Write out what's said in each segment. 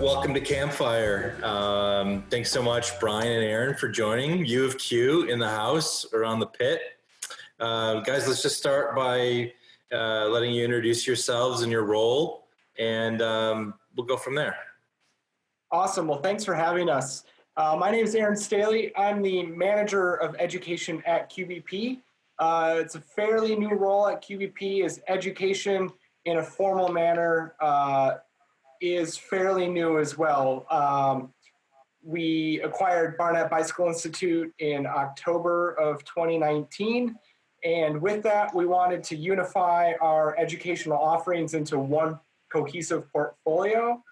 welcome to Campfire. Thanks so much, Brian and Aaron, for joining. U of Q in the house or on the pit. Guys, let's just start by letting you introduce yourselves and your role, and we'll go from there. Awesome. Well, thanks for having us. My name is Aaron Stehly. I'm the Manager of Education at QBP. It's a fairly new role at QBP, as education in a formal manner is fairly new as well. We acquired Barnett Bicycle Institute in October of 2019. And with that, we wanted to unify our educational offerings into one cohesive portfolio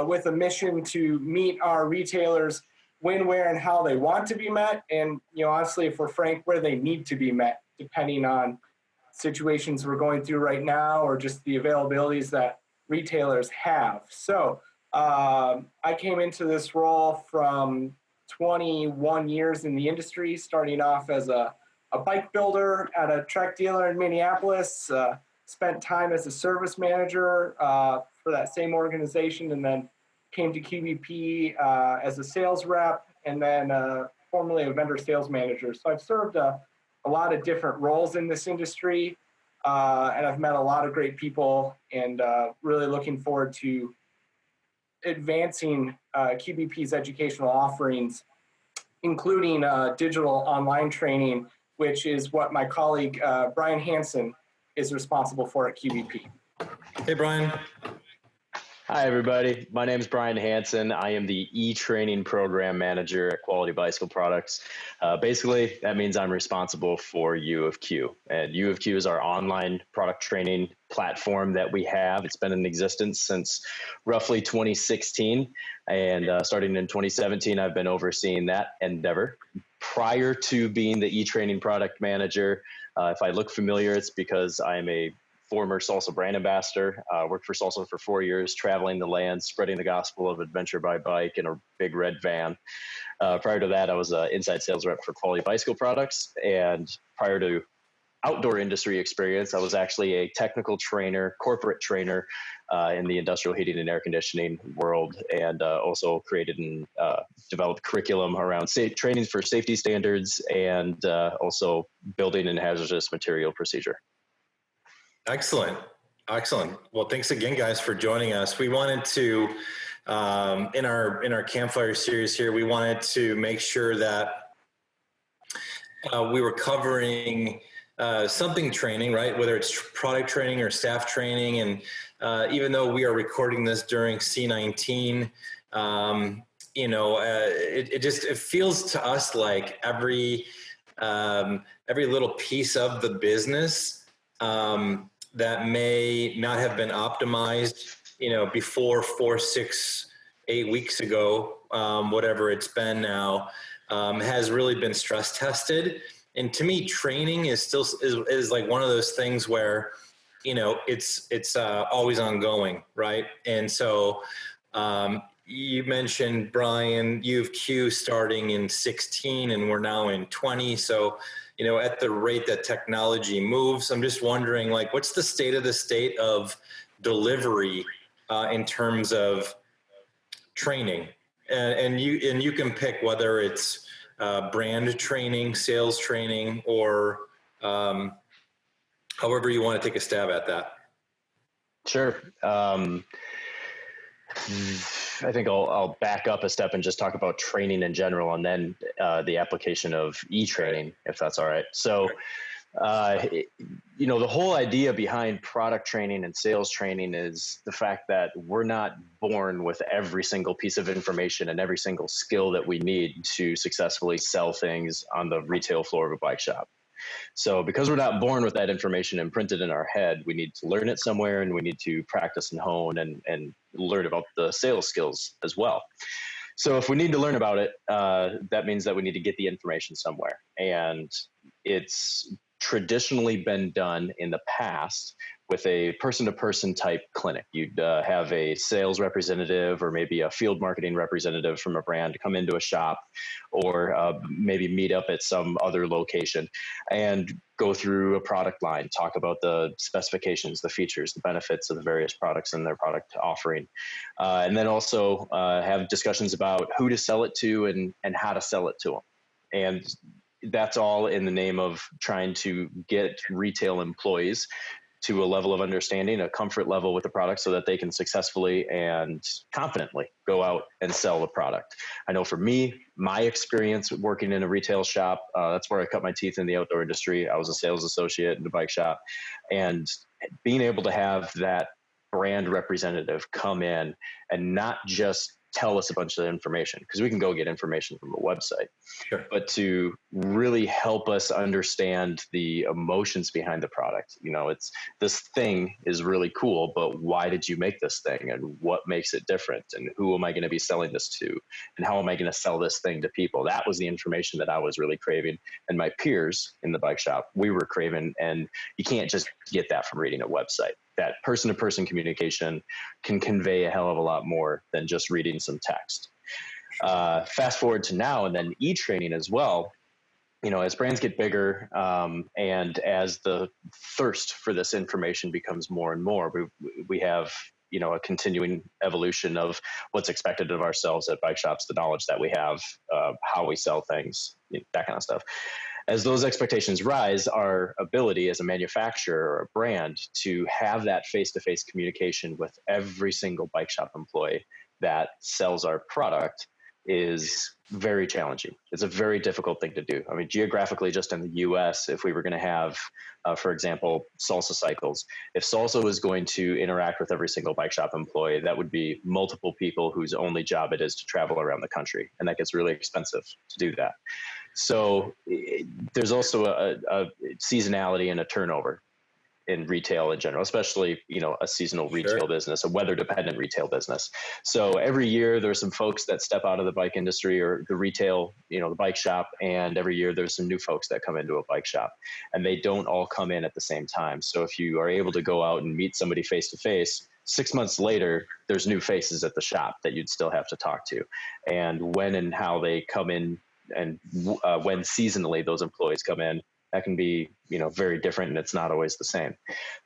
with a mission to meet our retailers when, where, and how they want to be met. And, honestly, if we're frank, where they need to be met, depending on situations we're going through right now or just the availabilities that retailers have. So I came into this role from 21 years in the industry, starting off as a bike builder at a truck dealer in Minneapolis, spent time as a service manager for that same organization, and then came to QBP as a sales rep, and then formerly a vendor sales manager. So I've served a lot of different roles in this industry, and I've met a lot of great people, and really looking forward to advancing QBP's educational offerings, including digital online training, which is what my colleague Brian Hanson is responsible for at QBP. Hey, Brian. Hi, everybody. My name is Brian Hanson. I am the eTraining program manager at Quality Bicycle Products. Basically, that means I'm responsible for U of Q. And U of Q is our online product training platform that we have. It's been in existence since roughly 2016. And starting in 2017, I've been overseeing that endeavor. Prior to being the eTraining product manager, if I look familiar, it's because I'm a former Salsa brand ambassador, worked for Salsa for 4 years, traveling the land, spreading the gospel of adventure by bike in a big red van. Prior to that, I was an inside sales rep for Quality Bicycle Products. And prior to outdoor industry experience, I was actually a technical trainer, corporate trainer in the industrial heating and air conditioning world, and also created and developed curriculum around trainings for safety standards and also building and hazardous material procedure. Excellent. Well, thanks again, guys, for joining us. We wanted to, in our Campfire series here, we wanted to make sure that we were covering something training, right? Whether it's product training or staff training. And even though we are recording this during C19, it feels to us like every little piece of the business that may not have been optimized, before 4, 6, 8 weeks ago, whatever it's been now, has really been stress tested. And to me, training is still is like one of those things where, it's always ongoing, right? And so you mentioned, Brian, U of Q starting in 16, and we're now in 20. So at the rate that technology moves, I'm just wondering, what's the state of delivery in terms of training? And you can pick whether it's brand training, sales training, or however you want to take a stab at that. Sure. I think I'll back up a step and just talk about training in general, and then the application of e-training, if that's all right. So, the whole idea behind product training and sales training is the fact that we're not born with every single piece of information and every single skill that we need to successfully sell things on the retail floor of a bike shop. So because we're not born with that information imprinted in our head, we need to learn it somewhere, and we need to practice and hone and learn about the sales skills as well. So if we need to learn about it, that means that we need to get the information somewhere. And it's traditionally been done in the past with a person-to-person type clinic. You'd have a sales representative or maybe a field marketing representative from a brand come into a shop, or maybe meet up at some other location and go through a product line, talk about the specifications, the features, the benefits of the various products in their product offering. And then also have discussions about who to sell it to and how to sell it to them. And that's all in the name of trying to get retail employees to a level of understanding, a comfort level with the product, so that they can successfully and confidently go out and sell the product. I know for me, my experience working in a retail shop, that's where I cut my teeth in the outdoor industry. I was a sales associate in a bike shop, and being able to have that brand representative come in and not just tell us a bunch of information, because we can go get information from a website, Sure. but to really help us understand the emotions behind the product. You know, it's, this thing is really cool, but why did you make this thing, and what makes it different, and who am I going to be selling this to, and how am I going to sell this thing to people? That was the information that I was really craving, and my peers in the bike shop, we were craving, and you can't just get that from reading a website. That person-to-person communication can convey a hell of a lot more than just reading some text. Fast forward to now, and then eTraining as well. You know, as brands get bigger, and as the thirst for this information becomes more and more, we have, you know, a continuing evolution of what's expected of ourselves at bike shops, the knowledge that we have, how we sell things, that kind of stuff. As those expectations rise, our ability as a manufacturer or a brand to have that face-to-face communication with every single bike shop employee that sells our product is very challenging. It's a very difficult thing to do. I mean, geographically, just in the US, if we were going to have, for example, salsa cycles, if salsa was going to interact with every single bike shop employee, that would be multiple people whose only job it is to travel around the country. And that gets really expensive to do that. So there's also a seasonality and a turnover in retail in general, especially, you know, a seasonal retail business, a weather dependent retail business. So every year there's some folks that step out of the bike industry or the retail, you know, the bike shop. And every year there's some new folks that come into a bike shop, and they don't all come in at the same time. So if you are able to go out and meet somebody face to face, 6 months later, there's new faces at the shop that you'd still have to talk to. And when and how they come in, and when seasonally those employees come in, that can be, you know, very different, and it's not always the same.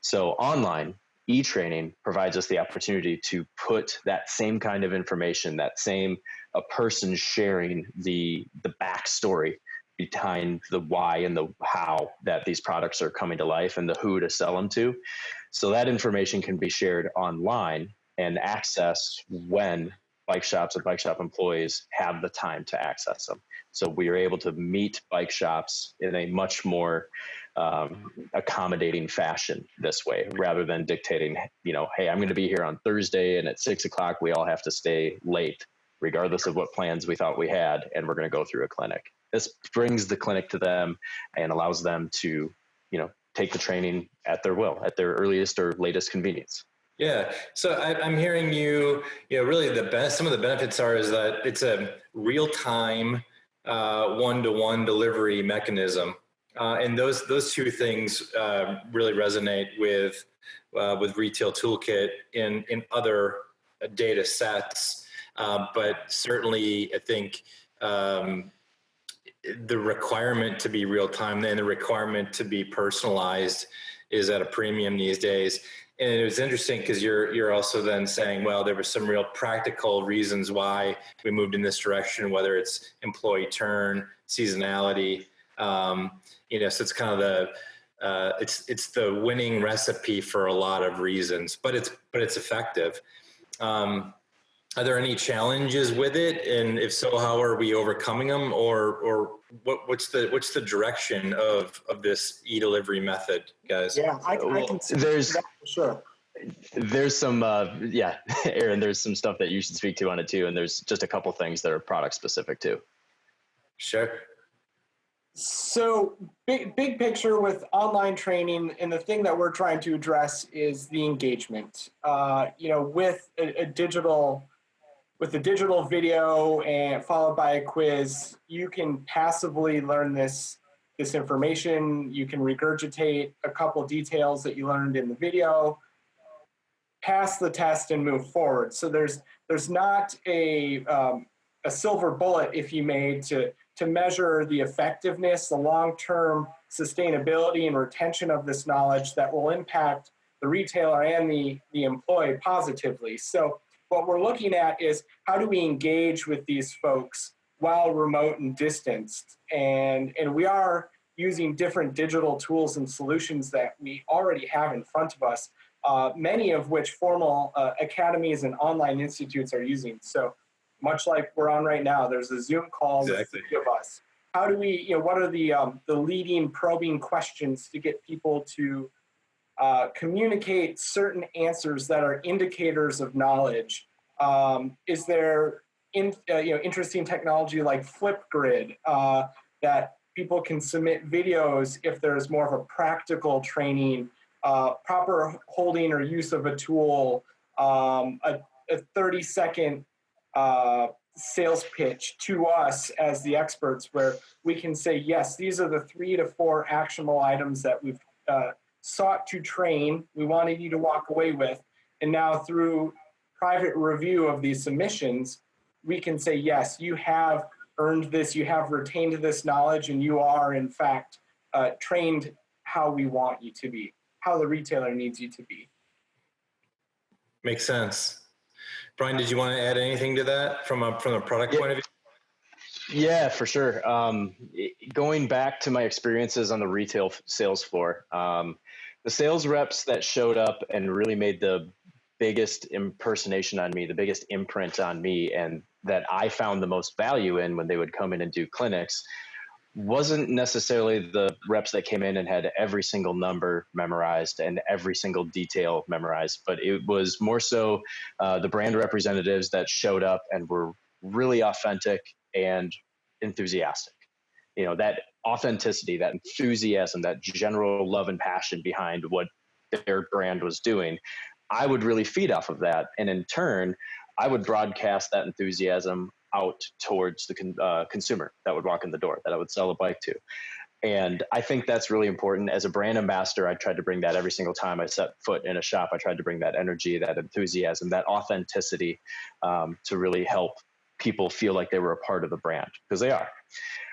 So online eTraining provides us the opportunity to put that same kind of information, that same a person sharing the backstory behind the why and the how that these products are coming to life, and the who to sell them to. So that information can be shared online and accessed when bike shops and bike shop employees have the time to access them. So we are able to meet bike shops in a much more accommodating fashion this way, rather than dictating, you know, hey, I'm going to be here on Thursday, and at 6 o'clock, we all have to stay late, regardless of what plans we thought we had, and we're going to go through a clinic. This brings the clinic to them and allows them to, you know, take the training at their will, at their earliest or latest convenience. Yeah. So I'm hearing you know, really some of the benefits is that it's a real-time one-to-one delivery mechanism. And those two things really resonate with Retail Toolkit in other data sets. But certainly I think the requirement to be real-time and the requirement to be personalized is at a premium these days. And it was interesting because you're also then saying, well, there were some real practical reasons why we moved in this direction, whether it's employee turn, seasonality, you know, so it's kind of it's the winning recipe for a lot of reasons, but it's effective. Are there any challenges with it? And if so, how are we overcoming them? Or what's the direction of this e-delivery method, guys? Yeah, I can see that for sure. There's some, Aaron, there's some stuff that you should speak to on it too. And there's just a couple things that are product specific too. Sure. So big picture with online training, and the thing that we're trying to address is the engagement. You know, with a digital video and followed by a quiz, you can passively learn this this information. You can regurgitate a couple details that you learned in the video, pass the test, and move forward. So there's not a silver bullet, if you may, to measure the effectiveness, the long-term sustainability and retention of this knowledge that will impact the retailer and the employee positively. So what we're looking at is, how do we engage with these folks while remote and distanced? And we are using different digital tools and solutions that we already have in front of us, many of which formal academies and online institutes are using. So much like we're on right now, there's a Zoom call with the three of us. How do we, what are the leading probing questions to get people to communicate certain answers that are indicators of knowledge? Is there interesting technology like Flipgrid that people can submit videos if there's more of a practical training, proper holding or use of a tool, a 30-second sales pitch to us as the experts, where we can say, yes, these are the 3 to 4 actionable items that we've sought to train, we wanted you to walk away with. And now through private review of these submissions, we can say, yes, you have earned this, you have retained this knowledge, and you are in fact trained how we want you to be, how the retailer needs you to be. Makes sense. Brian, did you want to add anything to that from a product point of view? Yeah, for sure. Going back to my experiences on the retail sales floor, the sales reps that showed up and really made the biggest impersonation on me, the biggest imprint on me, and that I found the most value in when they would come in and do clinics, wasn't necessarily the reps that came in and had every single number memorized and every single detail memorized, but it was more so the brand representatives that showed up and were really authentic and enthusiastic. That authenticity, that enthusiasm, that general love and passion behind what their brand was doing, I would really feed off of that. And in turn, I would broadcast that enthusiasm out towards the consumer that would walk in the door, that I would sell a bike to. And I think that's really important. As a brand ambassador, I tried to bring that every single time I set foot in a shop. I tried to bring that energy, that enthusiasm, that authenticity to really help people feel like they were a part of the brand, because they are.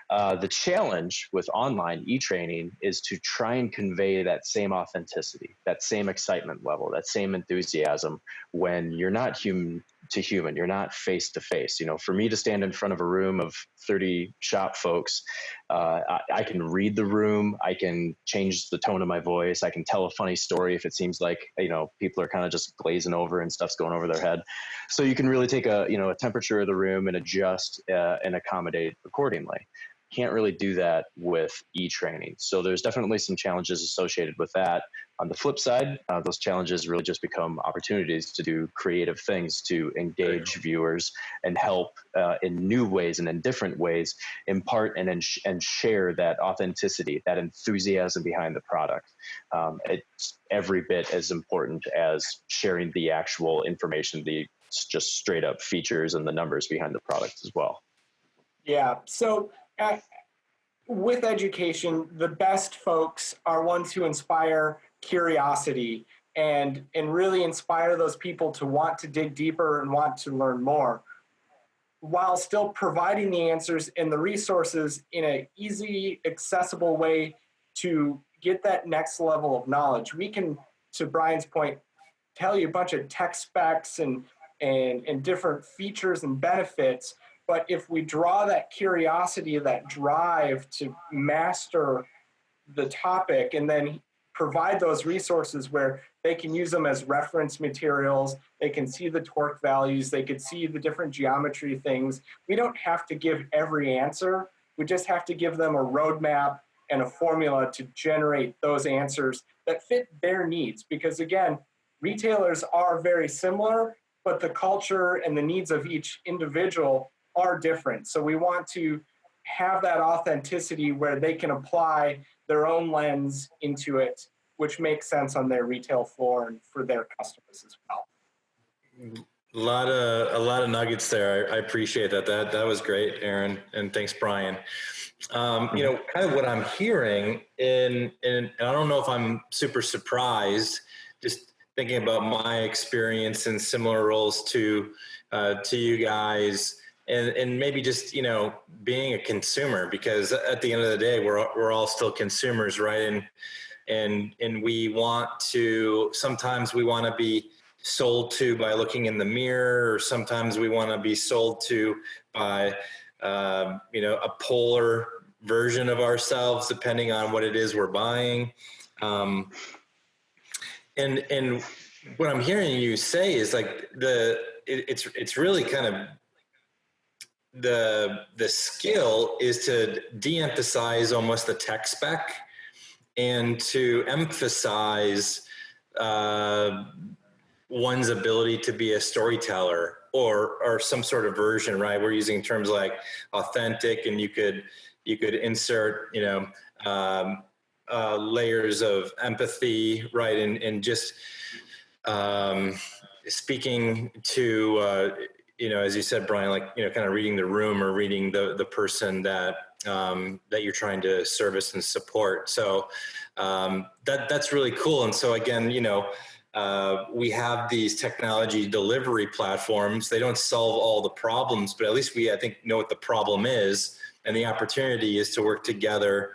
The challenge with online eTraining is to try and convey that same authenticity, that same excitement level, that same enthusiasm when you're not human to human, you're not face to face. For me to stand in front of a room of 30 shop folks, I can read the room, I can change the tone of my voice, I can tell a funny story if it seems like, people are kind of just glazing over and stuff's going over their head. So you can really take a temperature of the room and adjust and accommodate accordingly. Can't really do that with eTraining. So there's definitely some challenges associated with that. On the flip side, those challenges really just become opportunities to do creative things to engage viewers and help in new ways and in different ways, impart and share that authenticity, that enthusiasm behind the product. It's every bit as important as sharing the actual information, the just straight up features and the numbers behind the product as well. Yeah. So with education, the best folks are ones who inspire curiosity and really inspire those people to want to dig deeper and want to learn more, while still providing the answers and the resources in an easy, accessible way to get that next level of knowledge. We can, to Brian's point, tell you a bunch of tech specs and different features and benefits, but if we draw that curiosity, that drive to master the topic, and then provide those resources where they can use them as reference materials, they can see the torque values, they could see the different geometry things. We don't have to give every answer. We just have to give them a roadmap and a formula to generate those answers that fit their needs. Because again, retailers are very similar, but the culture and the needs of each individual are different. So we want to have that authenticity where they can apply their own lens into it, which makes sense on their retail floor and for their customers as well. A lot of nuggets there. I appreciate that. That was great, Aaron, and thanks, Brian. Kind of what I'm hearing, and I don't know if I'm super surprised, just thinking about my experience in similar roles to you guys, and maybe just being a consumer, because at the end of the day, we're all still consumers, right? And we want to, sometimes we want to be sold to by looking in the mirror, or sometimes we want to be sold to by a polar version of ourselves, depending on what it is we're buying. And what I'm hearing you say is like it's really kind of the skill is to de-emphasize almost the tech spec and to emphasize one's ability to be a storyteller or some sort of version, right? We're using terms like authentic, and you could insert layers of empathy, right? And just speaking to as you said, Brian, like kind of reading the room or reading the person that you're trying to service and support. So that's really cool. And so again, we have these technology delivery platforms. They don't solve all the problems, but at least I think, know what the problem is. And the opportunity is to work together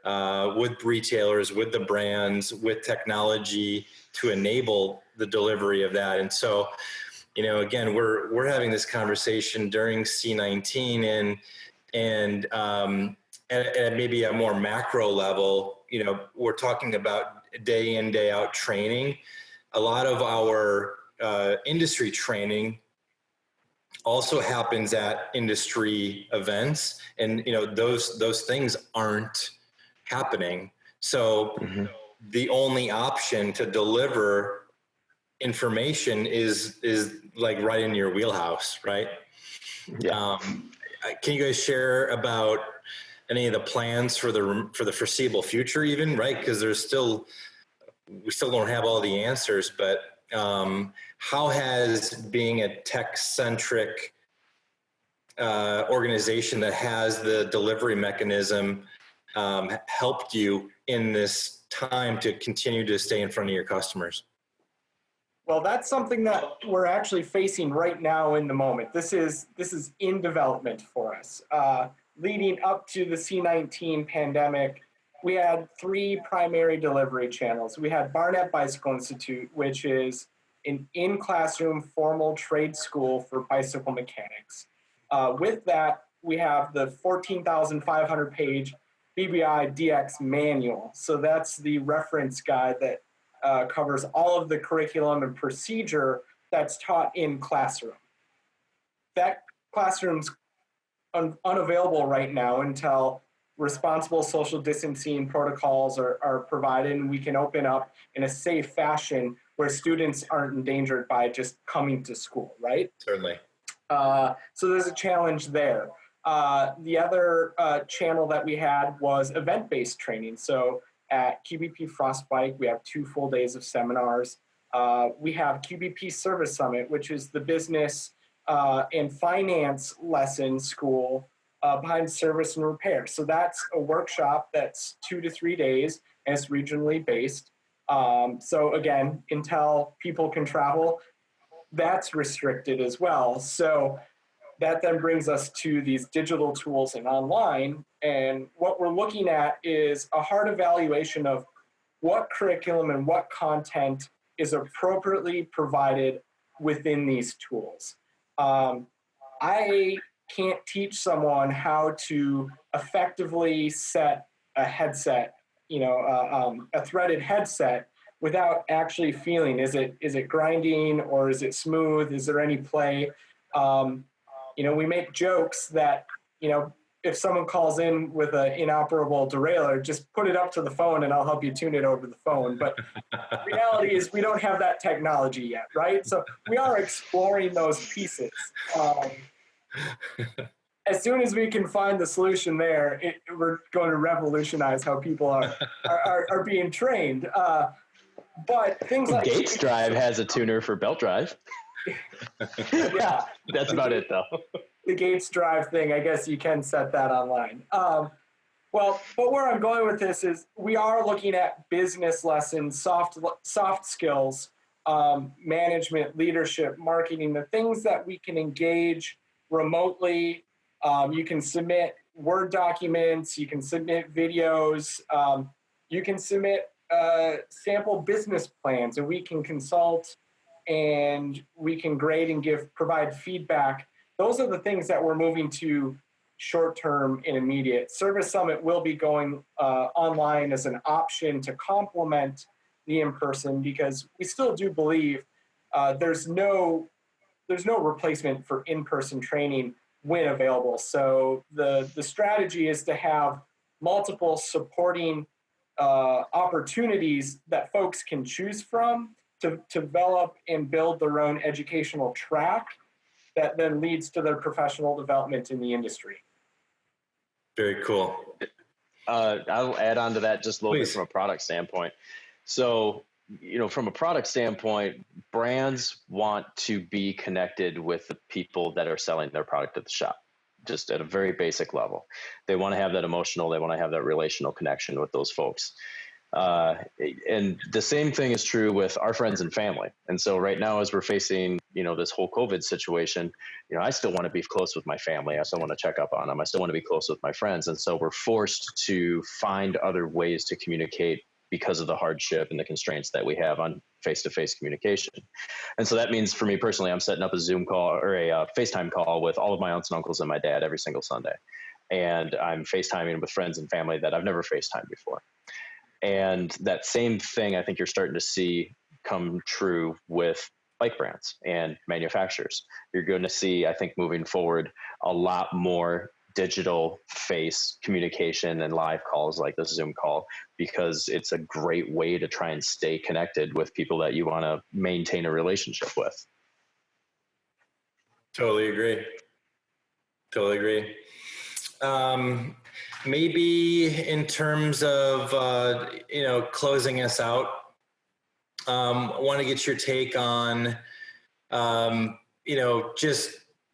with retailers, with the brands, with technology to enable the delivery of that. And so, again, we're having this conversation during C19 and at maybe a more macro level, we're talking about day in, day out training. A lot of our industry training also happens at industry events, and those things aren't happening. So the only option to deliver information is like right in your wheelhouse, right? Yeah. Can you guys share about any of the plans for the foreseeable future, even, right? Because we still don't have all the answers, but how has being a tech-centric organization that has the delivery mechanism helped you in this time to continue to stay in front of your customers? Well, that's something that we're actually facing right now in the moment. This is in development for us. Leading up to the C19 pandemic, we had three primary delivery channels. We had Barnett Bicycle Institute, which is an in-classroom formal trade school for bicycle mechanics. With that, we have the 14,500 page BBI DX manual. So that's the reference guide that covers all of the curriculum and procedure that's taught in classroom. That classroom's unavailable right now until responsible social distancing protocols are provided, and we can open up in a safe fashion where students aren't endangered by just coming to school, right? Certainly. So there's a challenge there. The other channel that we had was event-based training. So at QBP Frostbike, we have 2 full days of seminars. We have QBP Service Summit, which is the business and finance lesson school behind service and repair. So that's a workshop that's 2 to 3 days, and it's regionally based. So again, until people can travel, that's restricted as well. So that then brings us to these digital tools and online. And what we're looking at is a hard evaluation of what curriculum and what content is appropriately provided within these tools. I can't teach someone how to effectively set a headset, a threaded headset, without actually feeling, is it grinding or is it smooth? Is there any play? We make jokes that, if someone calls in with an inoperable derailleur, just put it up to the phone and I'll help you tune it over the phone. But the reality is we don't have that technology yet, right? So we are exploring those pieces. As soon as we can find the solution there, we're going to revolutionize how people are being trained. But things like Gates Drive has a tuner for belt drive. Yeah, That's about it though. the Gates Drive thing, I guess you can set that online. Well, but where I'm going with this is we are looking at business lessons, soft skills, management, leadership, marketing, the things that we can engage remotely. You can submit Word documents, you can submit videos, you can submit sample business plans, and we can consult and we can grade and provide feedback. Those are the things that we're moving to short-term and immediate. Service Summit will be going online as an option to complement the in-person, because we still do believe there's no replacement for in-person training when available. So the strategy is to have multiple supporting opportunities that folks can choose from to develop and build their own educational track that then leads to their professional development in the industry. Very cool. I'll add on to that just a little Please. bit from a product standpoint. So, from a product standpoint, brands want to be connected with the people that are selling their product at the shop, just at a very basic level. They want to have that emotional, they want to have that relational connection with those folks. And the same thing is true with our friends and family. And so right now, as we're facing, this whole COVID situation, I still want to be close with my family. I still want to check up on them. I still want to be close with my friends. And so we're forced to find other ways to communicate because of the hardship and the constraints that we have on face-to-face communication. And so that means for me personally, I'm setting up a Zoom call or a FaceTime call with all of my aunts and uncles and my dad every single Sunday. And I'm FaceTiming with friends and family that I've never FaceTimed before. And that same thing, I think you're starting to see come true with bike brands and manufacturers. You're going to see, I think, moving forward, a lot more digital face communication and live calls like this Zoom call, because it's a great way to try and stay connected with people that you want to maintain a relationship with. Totally agree. Maybe in terms of, closing us out, I want to get your take on, just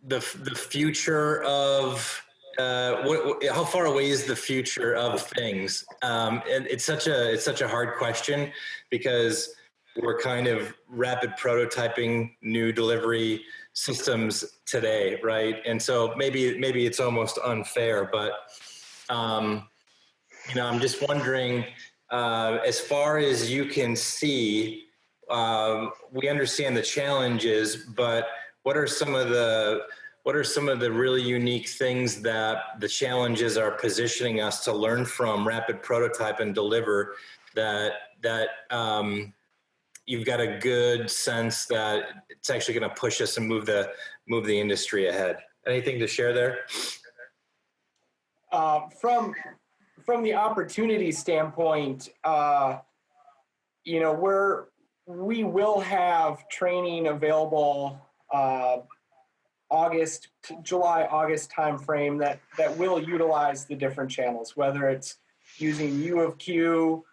the future of, how far away is the future of things? And it's such a hard question, because we're kind of rapid prototyping new delivery systems today, right? And so maybe it's almost unfair, but I'm just wondering, as far as you can see, we understand the challenges, but what are some of the really unique things that the challenges are positioning us to learn from, rapid prototype and deliver, that you've got a good sense that it's actually going to push us and move the industry ahead? Anything to share there? From the opportunity standpoint, we will have training available July, August timeframe that will utilize the different channels, whether it's using U of Q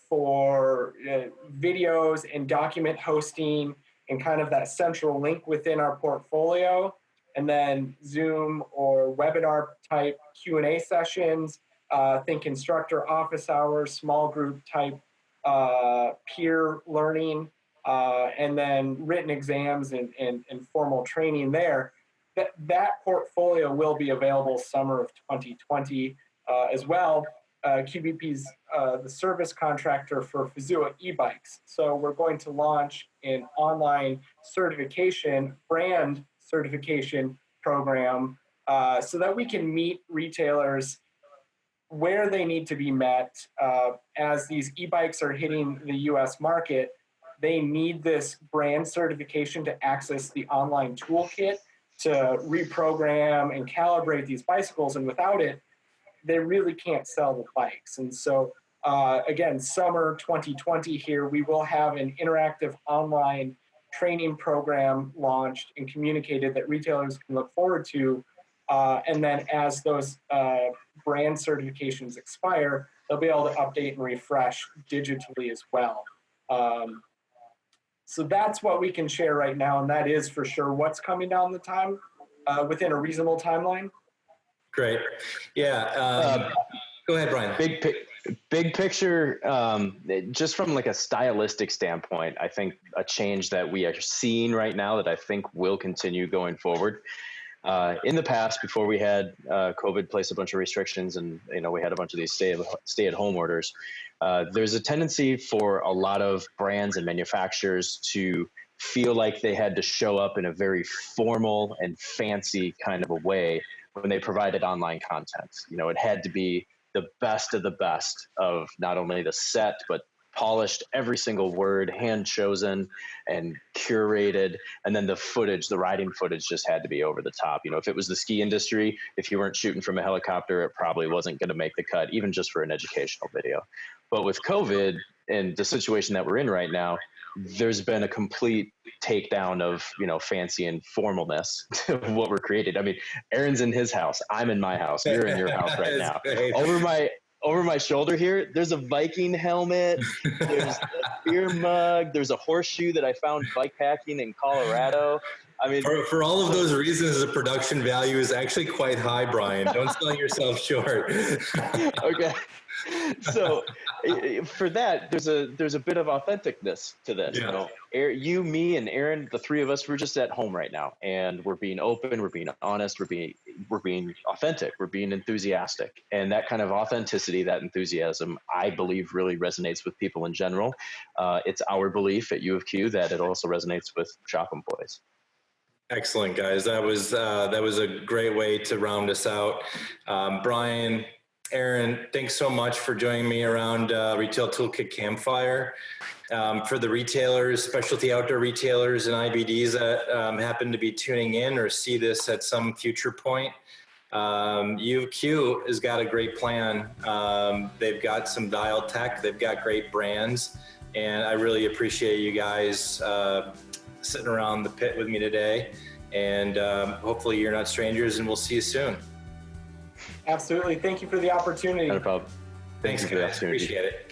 for videos and document hosting and kind of that central link within our portfolio, and then Zoom or webinar type Q&A sessions, think instructor office hours, small group type peer learning, and then written exams and formal training there. That portfolio will be available summer of 2020 as well. QBP's the service contractor for Fazua e-bikes. So we're going to launch an online brand certification program so that we can meet retailers where they need to be met. As these e-bikes are hitting the US market, they need this brand certification to access the online toolkit to reprogram and calibrate these bicycles. And without it, they really can't sell the bikes. And so, again, summer 2020 here, we will have an interactive online training program launched and communicated that retailers can look forward to. And then as those brand certifications expire, they'll be able to update and refresh digitally as well. So that's what we can share right now, and that is for sure what's coming down the time within a reasonable timeline. Great. Yeah. Go ahead, Brian. Big picture, just from like a stylistic standpoint, I think a change that we are seeing right now that I think will continue going forward. In the past, before we had COVID place a bunch of restrictions and we had a bunch of these stay-at-home orders, there's a tendency for a lot of brands and manufacturers to feel like they had to show up in a very formal and fancy kind of a way when they provided online content. It had to be the best of the best of not only the set, but polished every single word, hand chosen and curated. And then the footage, the riding footage just had to be over the top. If it was the ski industry, if you weren't shooting from a helicopter, it probably wasn't going to make the cut, even just for an educational video. But with COVID and the situation that we're in right now, there's been a complete takedown of, fancy and formalness of what we're created. I mean, Aaron's in his house. I'm in my house. You're in your house right now. Over my shoulder here, there's a Viking helmet. There's a beer mug. There's a horseshoe that I found bike packing in Colorado. I mean, for all of those reasons, the production value is actually quite high, Brian. Don't sell yourself short. Okay. So for that, there's a bit of authenticness to this. Yeah. You, me, and Aaron, the three of us, we're just at home right now, and we're being open, we're being honest, we're being authentic, we're being enthusiastic, and that kind of authenticity, that enthusiasm, I believe, really resonates with people in general. It's our belief at U of Q that it also resonates with shop employees. Excellent, guys. That was a great way to round us out. Brian, Aaron, thanks so much for joining me around Retail Toolkit Campfire. For the retailers, specialty outdoor retailers and IBDs that happen to be tuning in or see this at some future point, U of Q has got a great plan. They've got some dial tech, they've got great brands, and I really appreciate you guys sitting around the pit with me today. And hopefully you're not strangers, and we'll see you soon. Absolutely. Thank you for the opportunity. No problem. Thanks, guys. Appreciate it.